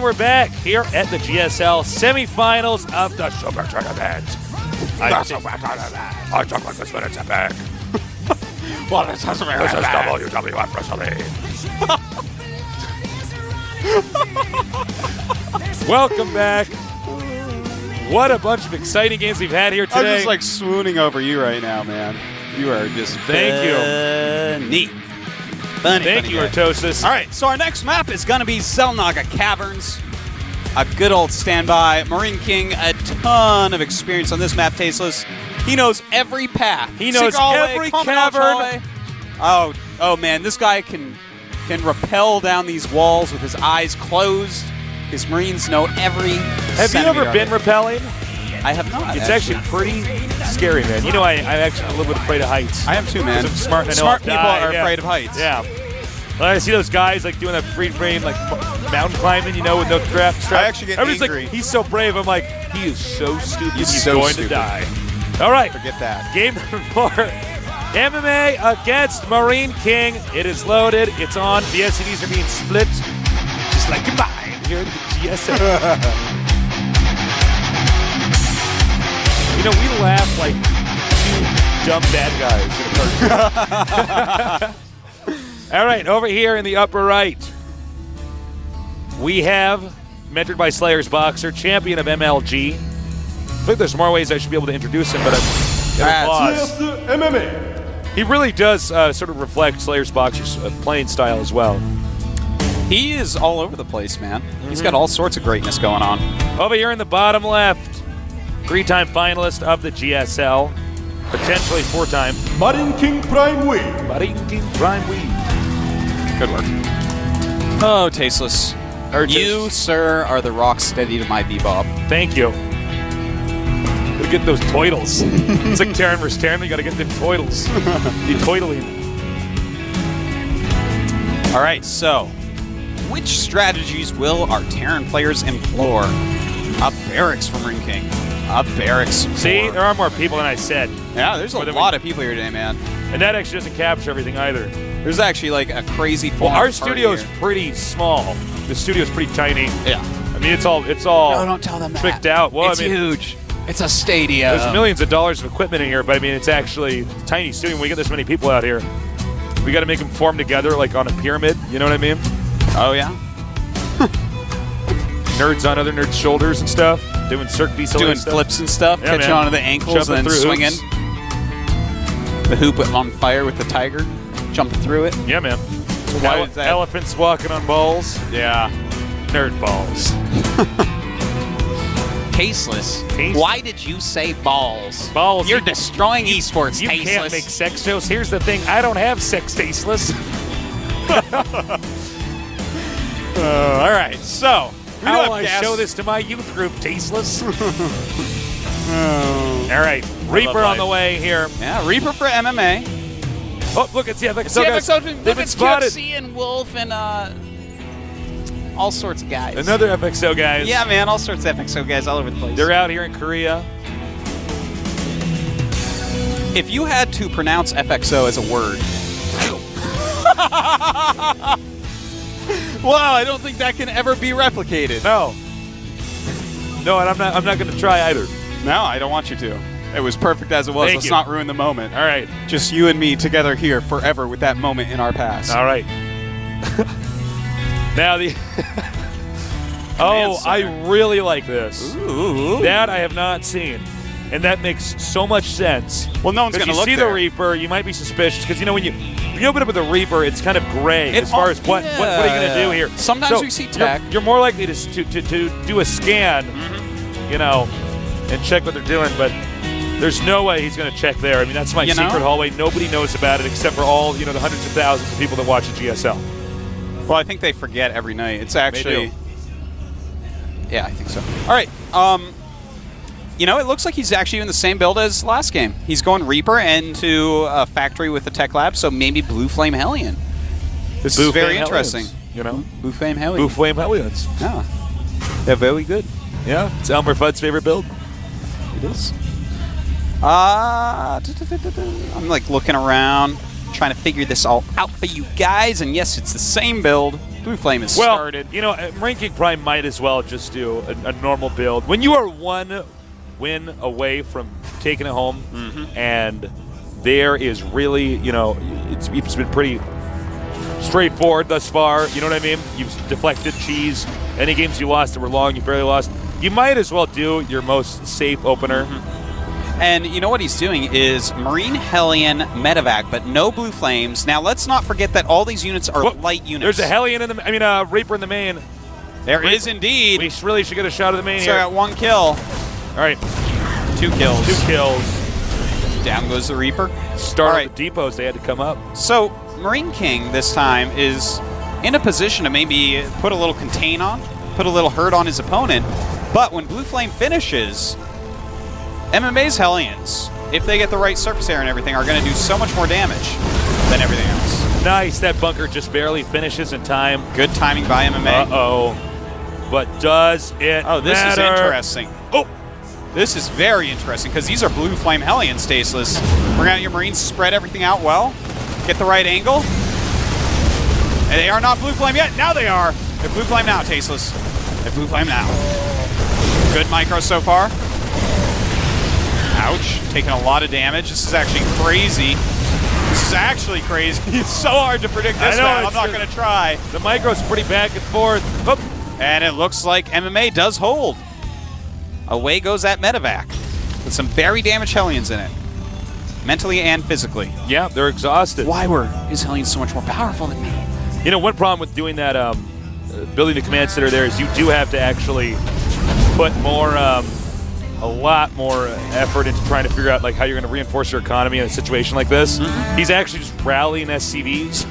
we're back here at the GSL semifinals of the Super Tournament. I don't like this when it's epic. Well, this is WWF Wrestling. Welcome back. What a bunch of exciting games we've had here today. I'm just like swooning over you right now, man. You are just Thank you. Thank you, Artosis. All right, so our next map is going to be Zelnaga Caverns. A good old standby. MarineKing, a ton of experience on this map, Tasteless. He knows every path. He knows every cavern. Oh man, this guy can rappel down these walls with his eyes closed. His Marines know every Have you ever been rappelling? I have not. It's actually pretty scary, man. You know, I actually am a little bit afraid of heights. I am too, man. Smart people are afraid of heights. Yeah. When I see those guys like doing that free frame, like mountain climbing, you know, with no strap. I actually get Everybody's angry. like, he's so brave. I'm like, he is so stupid. He's so going stupid. to die. All right. Forget that. Game number 4. MMA against MarineKing. It is loaded. It's on. The SCDs are being split. Just like goodbye here at the GSL. You know, we laugh like two dumb bad guys. All right, over here in the upper right, we have, mentored by Slayer's Boxer, champion of MLG. I think there's more ways I should be able to introduce him, but MMA. He really does sort of reflect Slayer's Boxer's playing style as well. He is all over the place, man. He's got all sorts of greatness going on. Over here in the bottom left, 3-time finalist of the GSL, potentially 4-time. MarineKing Prime Win. MarineKing Prime Win. Good work. Oh, Tasteless. You, sir, are the rock steady to my bebop. Thank you. Gotta get those toidles. It's like Terran versus Terran. You gotta get them toidles. You toidling. All right, so which strategies will our Terran players implore? A barracks from MarineKing. A barracks. See, there are more people than I said. Yeah, there's a lot of people here today, man. And that actually doesn't capture everything either. There's actually like a crazy full. Well, our studio is pretty small. The studio is pretty tiny. Yeah. I mean, it's all No, don't tell them that. tricked out. Well, It's I mean, huge. It's a stadium. there's millions of dollars of equipment in here, but I mean, it's actually a tiny studio. When we get this many people out here, we got to make them form together like on a pyramid. You know what I mean? Oh yeah. Nerds on other nerds' shoulders and stuff, doing Cirque du Soleil Doing stuff. flips and stuff, Yeah, catching man. onto the ankles Jumping and then through swinging. hoops. The hoop on fire with the tiger, jumping through it. Yeah, man. Why is that? Elephants walking on balls. Yeah. Nerd balls. Tasteless. Tasteless. Why did you say balls? Balls. You're destroying esports, You Tasteless. can't make sex jokes. Here's the thing. I don't have sex tasteless. All right, so How will I show this to my youth group, tasteless? All right. Reaper on the way here. Yeah, Reaper for MMA. Oh, look, it's the FXO It's the guys. FXO. They've been spotted. UFC and Wolf and all sorts of guys. Another FXO guys. Yeah, man, all sorts of FXO guys all over the place. They're out here in Korea. If you had to pronounce FXO as a word, wow, I don't think that can ever be replicated. No. No, and I'm not going to try either. No, I don't want you to. It was perfect as it was. Thank Let's you. not ruin the moment. All right. Just you and me together here forever with that moment in our past. All right. Now the I really like this. Ooh. That I have not seen. And that makes so much sense. Well, no one's going to you look see there. the Reaper, you might be suspicious because you know when you open up with a Reaper, it's kind of gray as far as what are you going to do here. Sometimes we see tech. You're more likely to do a scan, you know, and check what they're doing, but there's no way he's going to check there. I mean, that's my secret hallway. Nobody knows about it except for all, the hundreds of thousands of people that watch the GSL. Well, I think they forget every night. It's actually... do. Yeah, I think so. All right. It looks like he's actually in the same build as last game. He's going Reaper into a factory with the tech lab, so maybe Blue Flame Hellion. This is very interesting. Blue Flame Hellion. Blue Flame Hellions. Yeah. They're very good. Yeah, it's Elmer Fudd's favorite build. It is. I'm like looking around, trying to figure this all out for you guys, and yes, it's the same build. Blue Flame is Well, started. you know, MarineKing Prime might as well just do a normal build. When you are 1 win away from taking it home, and there is really, you know, it's been pretty straightforward thus far. You know what I mean? You've deflected cheese. Any games you lost that were long, you barely lost. You might as well do your most safe opener. And you know what he's doing is Marine Hellion Medevac, but no Blue Flames. Now, let's not forget that all these units are light units. There's a Hellion in the, Reaper in the main. There is indeed. We really should get a shot of the main So here. at 1 kill. All right. 2 kills. 2 kills. Down goes the Reaper. Start All right. the depots. They had to come up. So MarineKing this time is in a position to maybe put a little contain on, put a little hurt on his opponent. But when Blue Flame finishes, MMA's Hellions, if they get the right surface area and everything, are going to do so much more damage than everything else. Nice. That bunker just barely finishes in time. Good timing by MMA. Uh-oh. But does it Oh, this matter? is interesting. Oh, This is very interesting because these are Blue Flame Hellions, Tasteless. Bring out your Marines, spread everything out well, get the right angle. And they are not Blue Flame yet. Now they are. They're Blue Flame now, Tasteless. They're Blue Flame now. Good micro so far. Ouch. Taking a lot of damage. This is actually crazy. This is actually crazy. It's so hard to predict this battle. I'm not going to try. the micro's pretty back and forth. Oh. And it looks like MMA does hold. Away goes that Medevac with some very damaged Hellions in it, mentally and physically. Yeah, they're exhausted. Why were his Hellions so much more powerful than me? You know, one problem with doing that, building the command center there is you do have to actually put more, a lot more effort into trying to figure out like how you're going to reinforce your economy in a situation like this. He's actually just rallying SCVs.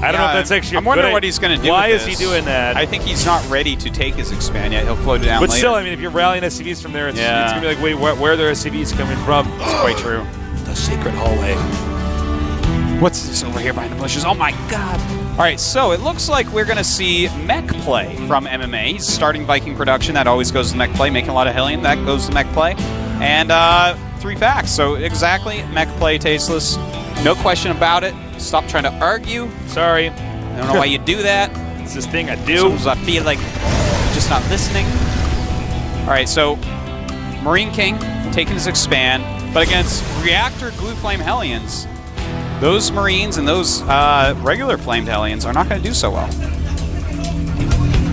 I don't know if that's actually. I'm wondering what he's going to do. Why with is this. he doing that? I think he's not ready to take his expand yet. He'll float it down But later. still, I mean, if you're rallying SCVs from there, it's going to be like, wait, where are their SCVs coming from? It's quite true. The secret hallway. What's this over here behind the bushes? Oh my god. All right, so it looks like we're going to see mech play from MMA. He's starting Viking production. That always goes to mech play. Making a lot of Hellion. That goes to mech play. And 3 facts. So exactly, mech play, Tasteless. No question about it. Stop trying to argue. Sorry. I don't know why you do that. It's this thing I do. Sometimes I feel like just not listening. All right, so MarineKing taking his expand, but against reactor Blue Flame Hellions, those Marines and those regular Flamed Hellions are not going to do so well.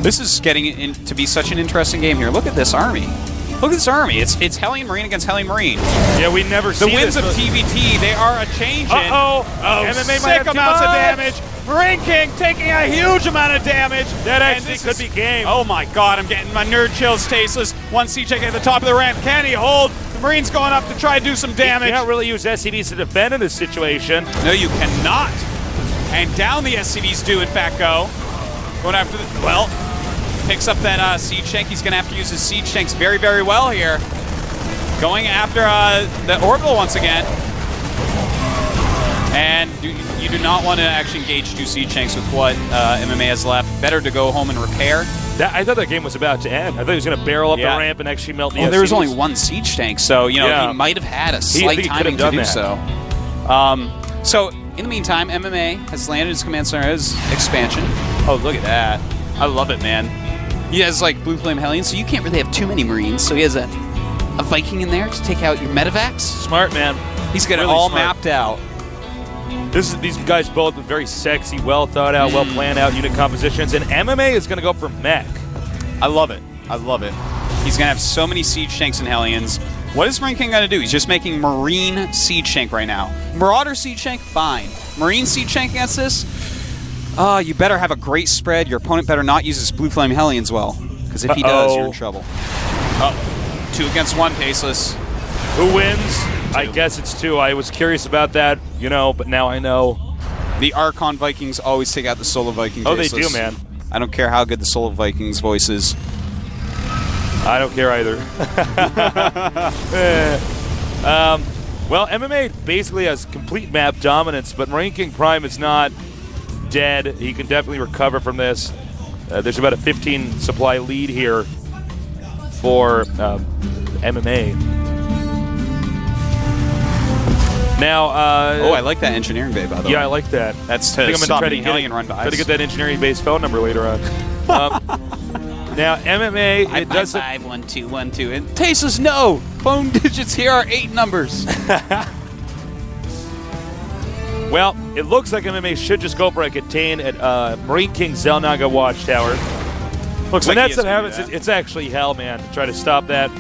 This is getting to be such an interesting game here. Look at this army. Look at this army. It's Hellion Marine against Hellion Marine. Yeah, we never see The winds this. of TVT, they are a changing. MMA might have Sick too amounts of much. damage. MarineKing taking a huge amount of damage. That And actually this could is- be game. Oh my god, I'm getting my nerd chills, Tasteless. One siege check at the top of the ramp. Can he hold? The Marine's going up to try to do some damage. You can't really use SCVs to defend in this situation. No, you cannot. And down the SCVs do, in fact, go. Going after the... Well, picks up that siege tank. He's going to have to use his siege tanks very, very well here. Going after the orbital once again. And you do not want to actually engage 2 siege tanks with what MMA has left. Better to go home and repair. I thought that game was about to end. I thought he was going to barrel up Yeah. the ramp and actually melt the Well, there was SCVs. only 1 siege tank, so he might have had a slight he could have timing to done do that. so. So in the meantime, MMA has landed his command center as expansion. Oh, look at that! I love it, man. He has like Blue Flame Hellions, so you can't really have too many Marines. So he has a Viking in there to take out your Medevacs. Smart, man. He's got Really it all smart. mapped out. These guys both with very sexy, well thought out, well planned out unit compositions, and MMA is going to go for mech. I love it. I love it. He's going to have so many siege tanks and Hellions. What is MarineKing going to do? He's just making Marine siege tank right now. Marauder siege tank, fine. Marine siege tank against this? You better have a great spread. Your opponent better not use his Blue Flame Hellions well. Because if he does, you're in trouble. 2 against 1, Tasteless. Who wins? I guess it's 2. I was curious about that, but now I know. The Archon Vikings always take out the Solo Viking. Oh, they Tasteless. do, man. I don't care how good the Solo Vikings voice is. I don't care either. Well, MMA basically has complete map dominance, but MarineKing Prime is not dead. He can definitely recover from this. There's about a 15 supply lead here for MMA. Now, oh, I like that engineering bay, by the way. yeah, I like that. That's I to think I'm stop gonna any Hellion run bys. Try to get that engineering base phone number later on. Now, MMA, it does 51212. And Tay says no. Phone digits here are 8 numbers. Well, it looks like MMA should just go for a contain at MarineKing Zelnaga Watchtower. Looks when like that's what happens, it's actually hell, man. To try to stop that,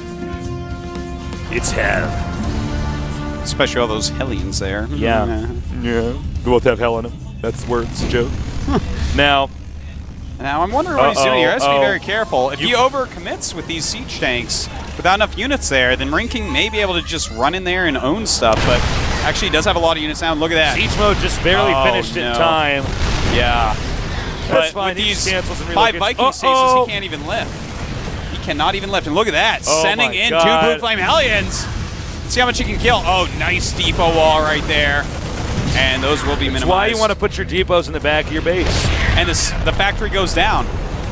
it's hell. Especially all those Hellions there. Yeah. Yeah. They both have hell in them. That's the words, joke. Now I'm wondering what he's doing here. He has to be very careful. If he overcommits with these siege tanks without enough units there, then MarineKing may be able to just run in there and own stuff, but actually he does have a lot of units now. Look at that. Siege mode just barely finished in time. Yeah. That's but fine. with these cancels and 5 relocates. Viking stasis, he can't even lift. He cannot even lift. And look at that. Sending in 2 Blue Flame Hellions. See how much he can kill. Oh, nice depot wall right there. And those will be minimized. That's why you want to put your depots in the back of your base. And the factory goes down.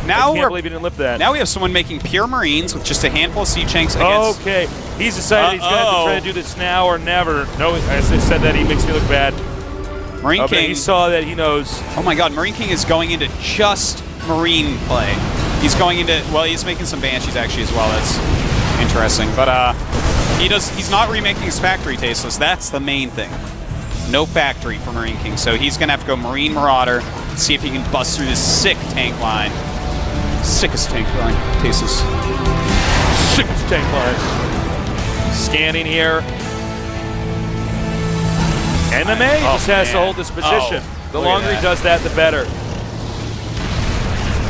Now I can't believe you didn't lift that. Now we have someone making pure Marines with just a handful of siege tanks against... Okay. He's decided he's going to have to try to do this now or never. No, as I said that, he makes me look bad. MarineKing... He saw that, he knows. Oh my god, MarineKing is going into just Marine play. He's going into... Well, he's making some Banshees actually as well. That's interesting. But he's not remaking his factory tasteless. That's the main thing. No factory for MarineKing. So he's going to have to go Marine Marauder, see if he can bust through this sick tank line. Sickest tank line, tasteless. Sickest tank line. Scanning here. MMA just has to hold this position. The longer he does that, the better.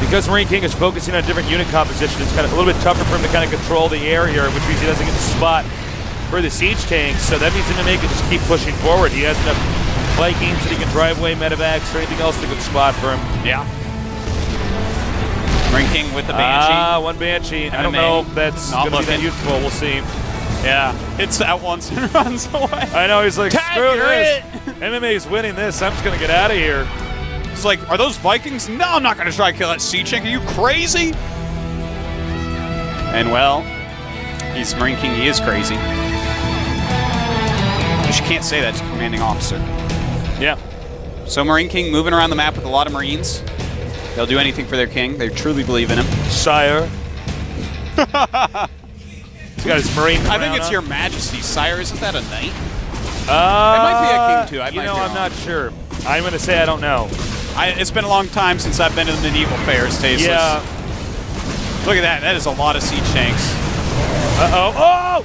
Because MarineKing is focusing on different unit composition, it's kind of a little bit tougher for him to kind of control the air here, which means he doesn't get the spot for the siege tanks. So that means MMA can just keep pushing forward. He has enough Vikings that he can drive away medevacs or anything else to good spot for him. Yeah. MarineKing with the Banshee. One Banshee. MMA. I don't know if that's going to be that useful. We'll see. Yeah. Hits that once and runs away. I know. He's like, screw this. MMA is winning this. I'm just going to get out of here. He's like, are those Vikings? No, I'm not going to try to kill that siege tank. Are you crazy? And well, he's MarineKing. He is crazy. You can't say that to a commanding officer. Yeah. So MarineKing moving around the map with a lot of Marines. They'll do anything for their king. They truly believe in him. Sire. He's got his Marine crown I think it's on. Your Majesty. Sire, isn't that a knight? It might be a king, too. I'm not sure. I'm going to say I don't know. It's been a long time since I've been to the medieval fairs, Tasteless. Yeah. Look at that. That is a lot of siege tanks. Uh-oh. Oh!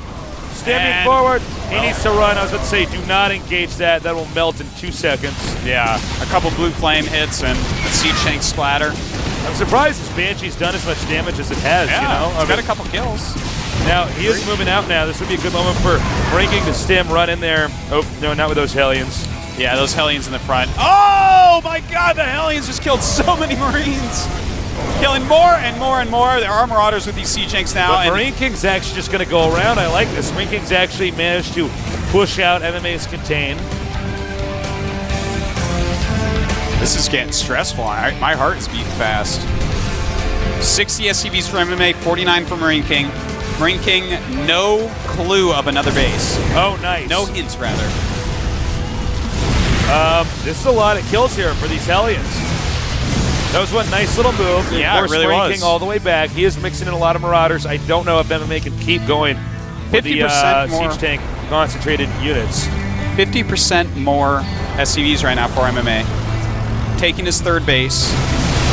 Standing forward. He needs to run. I was about to say, do not engage that. That will melt in 2 seconds. Yeah. A couple blue flame hits and a siege tank splatter. I'm surprised this Banshee's done as much damage as it has, yeah, you know? It's got a couple kills. Now, he is moving out now. This would be a good moment for MarineKing to stem, run in there. Oh, no, not with those Hellions. Yeah, those Hellions in the front. Oh, my God, the Hellions just killed so many Marines. Killing more and more and more. There are Marauders with these siege tanks now. But MarineKing's actually just going to go around. I like this. MarineKing's actually managed to push out MMA's contain. This is getting stressful. My heart is beating fast. 60 SCVs for MMA, 49 for MarineKing. MarineKing, no clue of another base. Oh, nice. No hints, rather. This is a lot of kills here for these Hellions. That was one nice little move. Yeah, it really was. MarineKing all the way back. He is mixing in a lot of Marauders. I don't know if MMA can keep going with the more siege tank concentrated units. 50% more SCVs right now for MMA. Taking his third base.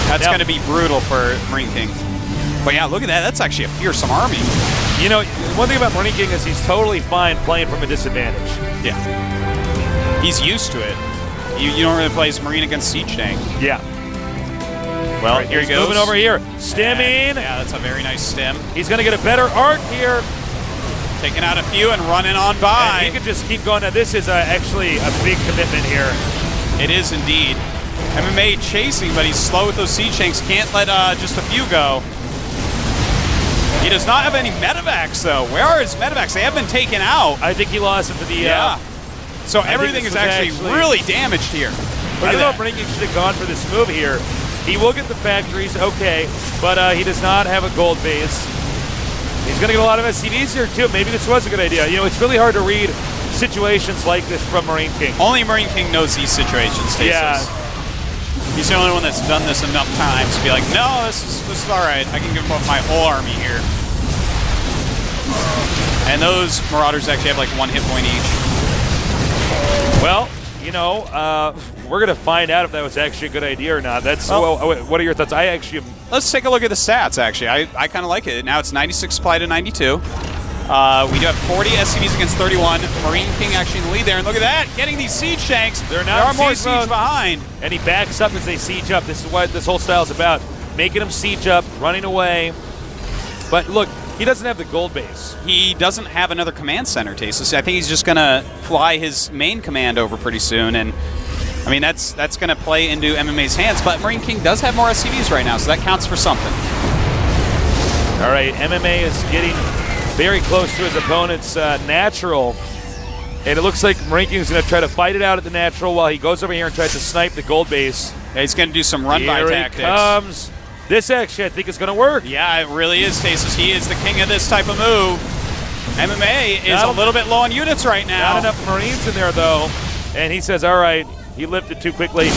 That's going to be brutal for MarineKing. But yeah, look at that. That's actually a fearsome army. You know, one thing about MarineKing is he's totally fine playing from a disadvantage. Yeah. He's used to it. You don't really play as Marine against siege tank. Yeah. Well, right, here he goes. Moving over here. Stemming. Yeah, that's a very nice stem. He's going to get a better arc here. Taking out a few and running on by. And he could just keep going. Now, this is actually a big commitment here. It is indeed. MMA chasing, but he's slow with those siege tanks. Can't let just a few go. He does not have any medevacs, though. Where are his medevacs? They have been taken out. I think he lost them to the... So everything is actually really damaged here. I don't know if MarineKing should have gone for this move here. He will get the factories, okay, but he does not have a gold base. He's going to get a lot of SCVs here, too. Maybe this was a good idea. You know, it's really hard to read situations like this from MarineKing. Only MarineKing knows these situations, Tasteless. Yeah. He's the only one that's done this enough times to be like, no, this is all right. I can give him my whole army here. And those Marauders actually have like 1 hit point each. Well, you know, we're going to find out if that was actually a good idea or not. That's what are your thoughts? I actually Let's take a look at the stats, actually. I kind of like it. Now it's 96 supply to 92. We do have 40 SCVs against 31. MarineKing actually in the lead there. And look at that, getting these siege tanks. There are more siege behind. And he backs up as they siege up. This is what this whole style is about. Making them siege up, running away. But look, he doesn't have the gold base. He doesn't have another command center, Tasteless. I think he's just going to fly his main command over pretty soon. And I mean, that's going to play into MMA's hands. But MarineKing does have more SCVs right now, so that counts for something. All right, MMA is getting very close to his opponent's natural. And it looks like MarineKing is going to try to fight it out at the natural while he goes over here and tries to snipe the gold base. Yeah, he's going to do some run-by tactics. Here he comes. This actually, I think, is going to work. Yeah, it really is, Tasteless. He is the king of this type of move. MMA is a little bit low on units right now. Not enough Marines in there, though. And he says, all right, he lifted too quickly.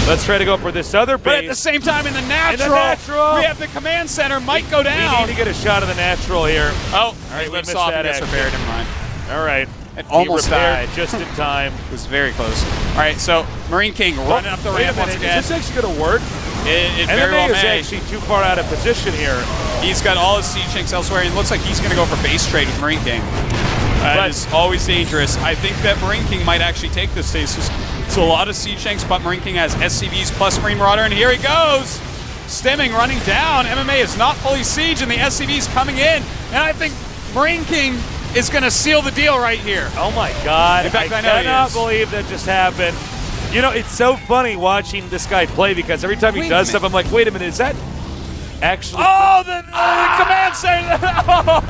Let's try to go for this other base. But at the same time, in the natural, we have the command center might go down. We need to get a shot of the natural here. Oh, all right, we lifts off and gets repaired. Never mind. All right. It almost died. Just in time. It was very close. All right, so MarineKing running up the ramp once again. Is this actually going to work? It very well MMA is may. actually too far out of position here. He's got all his siege tanks elsewhere, and it looks like he's going to go for base trade with MarineKing. That is always dangerous. I think that MarineKing might actually take this stage. It's a lot of siege tanks, but MarineKing has SCVs plus Marine Marauder, and here he goes. Stemming running down. MMA is not fully siege, and the SCVs coming in. And I think MarineKing is going to seal the deal right here. Oh my God. In fact, I cannot believe that just happened. You know, it's so funny watching this guy play because every time he does stuff, I'm like, wait a minute, is that actually... Oh, the command center!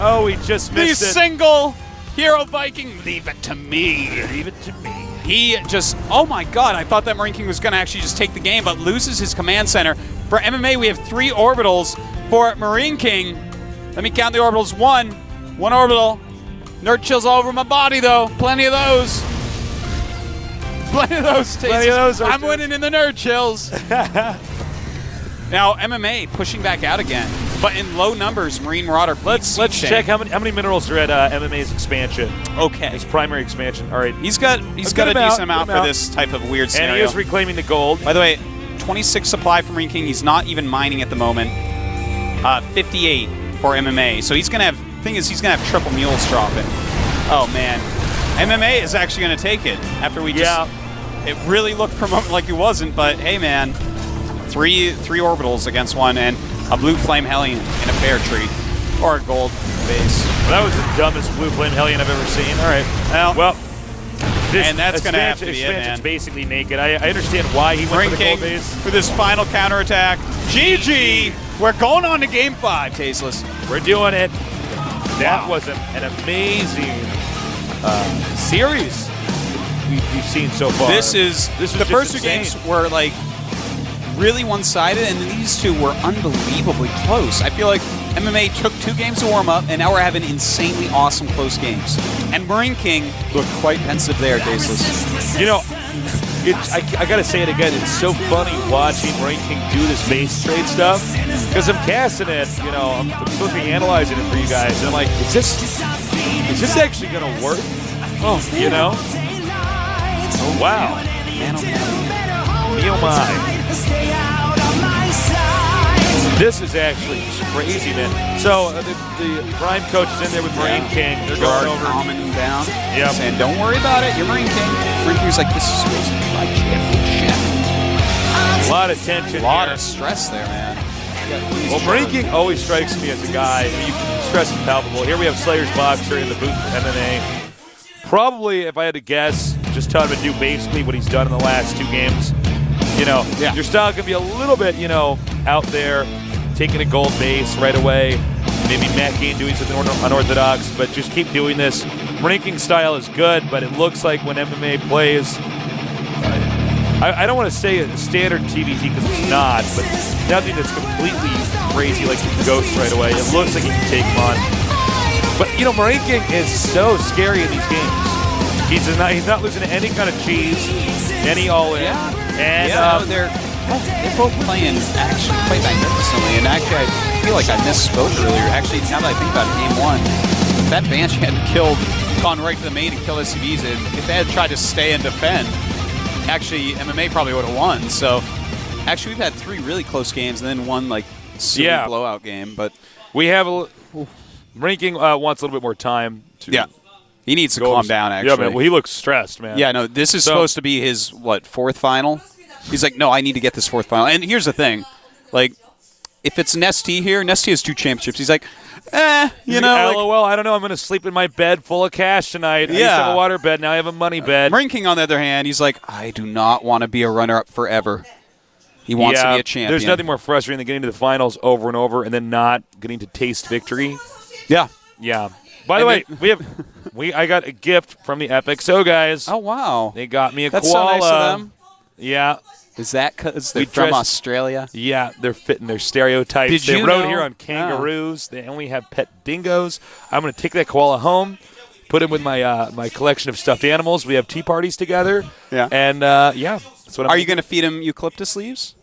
Oh, he just missed the it. Single hero Viking, leave it to me. Leave it to me. He just, oh my God, I thought that MarineKing was going to actually just take the game, but loses his command center. For MMA, we have 3 orbitals. For MarineKing, let me count the orbitals. One orbital. Nerd chills all over my body, though. Plenty of those. Plenty of those. Plenty of those. I'm winning in the nerd chills. Now, MMA pushing back out again, but in low numbers, Marine Marauder. Let's check how many minerals are at MMA's expansion. Okay. His primary expansion. All right. He's got a decent amount for this type of weird scenario. And he is reclaiming the gold. By the way, 26 supply from MarineKing. He's not even mining at the moment. 58 for MMA. So he's going to have, thing is, he's going to have triple mules dropping. Oh, man. MMA is actually going to take it after we just... It really looked for a moment like he wasn't, but hey, man. Three orbitals against one, and a blue flame Hellion in a pear tree. Or a gold base. Well, that was the dumbest blue flame Hellion I've ever seen. All right. Well, and that's going to have to be it, man. It's basically naked. I understand why he went for the gold base. For this final counterattack. GG! We're going on to Game 5, Tasteless. We're doing it. That was an amazing series we've seen so far. This is the first 2 games were like really one-sided, and these 2 were unbelievably close. I feel like MMA took 2 games to warm up, and now we're having insanely awesome close games. And MarineKing looked quite pensive there, Tasteless. You know, I got to say it again. It's so funny watching MarineKing do this base trade stuff because I'm casting it. You know, I'm supposed to be analyzing it for you guys, and I'm like, is this actually going to work? Oh, you know. Oh wow. Man, oh man. Me oh my. This is actually crazy, man. So the Prime coach is in there with MarineKing. They're going over. Calming him down. Yeah. Saying, don't worry about it. You're MarineKing. MarineKing's like, this is supposed to be my championship. A lot of tension. A lot of stress there, man. Well, MarineKing always strikes me as a guy. I mean, stress is palpable. Here we have Slayer's Boxer in the booth of MMA. Probably, if I had to guess, just tell him to do basically what he's done in the last 2 games. You know, your style can be a little bit, you know, out there, taking a gold base right away. Maybe Matt Gain doing something unorthodox, but just keep doing this. MarineKing style is good, but it looks like when MMA plays, I don't want to say a standard TVT because it's not, but nothing that's completely crazy like Ghost right away. It looks like he can take him on. But, you know, MarineKing is so scary in these games. He's not losing to any kind of cheese, any all-in. Yeah. And they're both playing actually quite magnificently. And actually, I feel like I misspoke earlier. Actually, now that I think about it, game 1, if that Banshee had gone right to the main and killed SCVs, and if they had tried to stay and defend, actually MMA probably would have won. So actually, we've had 3 really close games and then one like silly blowout game. But we have MarineKing wants a little bit more time. He needs to calm down, actually. Yeah, man. Well, he looks stressed, man. Yeah, no, this is supposed to be his, 4th final? He's like, no, I need to get this 4th final. And here's the thing. Like, if it's Nesty here, Nesty has 2 championships. He's like, you know. LOL, I don't know. I'm going to sleep in my bed full of cash tonight. I used to have a water bed. Now I have a money bed. MarineKing, on the other hand, he's like, I do not want to be a runner-up forever. He wants to be a champion. There's nothing more frustrating than getting to the finals over and over and then not getting to taste victory. Yeah. Yeah. By the way, I got a gift from the Epic. So, guys. Oh, wow. They got me a That's koala. so nice of them. Yeah. Is that because they're from Australia? Yeah, they're fitting their stereotypes. They rode here on kangaroos. They only have pet dingoes. I'm going to take that koala home, put him with my my collection of stuffed animals. We have tea parties together. Yeah. And, that's what I'm Are you going to feed him eucalyptus leaves?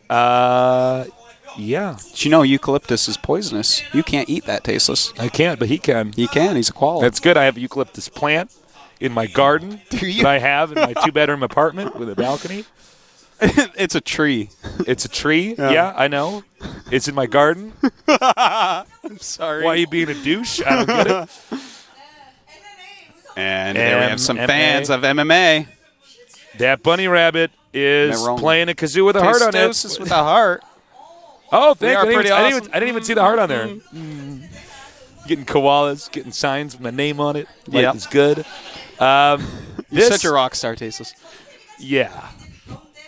Yeah. Did you know eucalyptus is poisonous? You can't eat that tasteless. I can't, but he can. He can. He's a koala. That's good. I have a eucalyptus plant in my garden that I have in my 2-bedroom apartment with a balcony. It's a tree. It's a tree? Yeah, I know. It's in my garden. I'm sorry. Why are you being a douche? I don't get it. And there we have some fans of MMA. That bunny rabbit is playing a kazoo with a heart on it. With a heart. Oh, thank you. I awesome. didn't even see the heart on there. Getting koalas, getting signs with my name on it. Life is good. You're such a rock star, Tasteless. Yeah.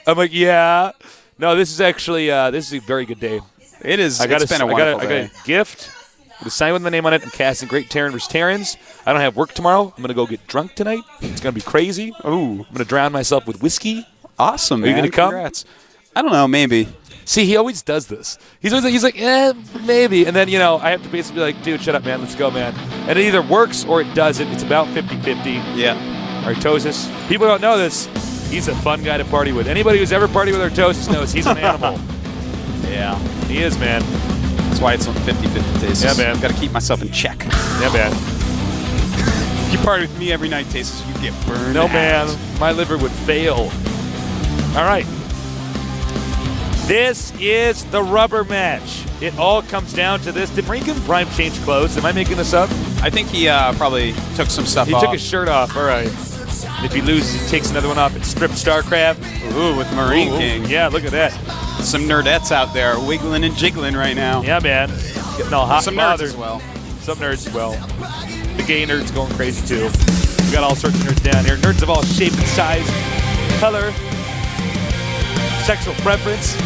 I'm like, yeah. No, this is actually this is a very good day. It is. It's been a wonderful day. I got a gift with a sign with my name on it. I'm casting Great Terran vs. Terrans. I don't have work tomorrow. I'm going to go get drunk tonight. It's going to be crazy. Ooh. I'm going to drown myself with whiskey. Awesome, man. Are you going to come? Congrats. I don't know, maybe. See, he always does this. He's like, maybe. And then, I have to basically be like, dude, shut up, man. Let's go, man. And it either works or it doesn't. It's about 50-50. Yeah. Artosis. People don't know this. He's a fun guy to party with. Anybody who's ever partied with Artosis knows he's an animal. Yeah. He is, man. That's why it's on 50-50 Tasteless. Yeah, man. Got to keep myself in check. Yeah, man. If you party with me every night, Tasteless, you get burned No, out. man. My liver would fail. All right. This is the rubber match. It all comes down to this. Did MarineKing Prime change clothes? Am I making this up? I think he probably took some stuff off. He took his shirt off. All right. If he loses, he takes another one off and stripped StarCraft. Ooh, with MarineKing. Yeah, look at that. Some nerdettes out there wiggling and jiggling right now. Yeah, man. Getting all hot. Some nerds as well. Some nerds as well. The gay nerds going crazy too. We got all sorts of nerds down here. Nerds of all shape and size, color, sexual preference.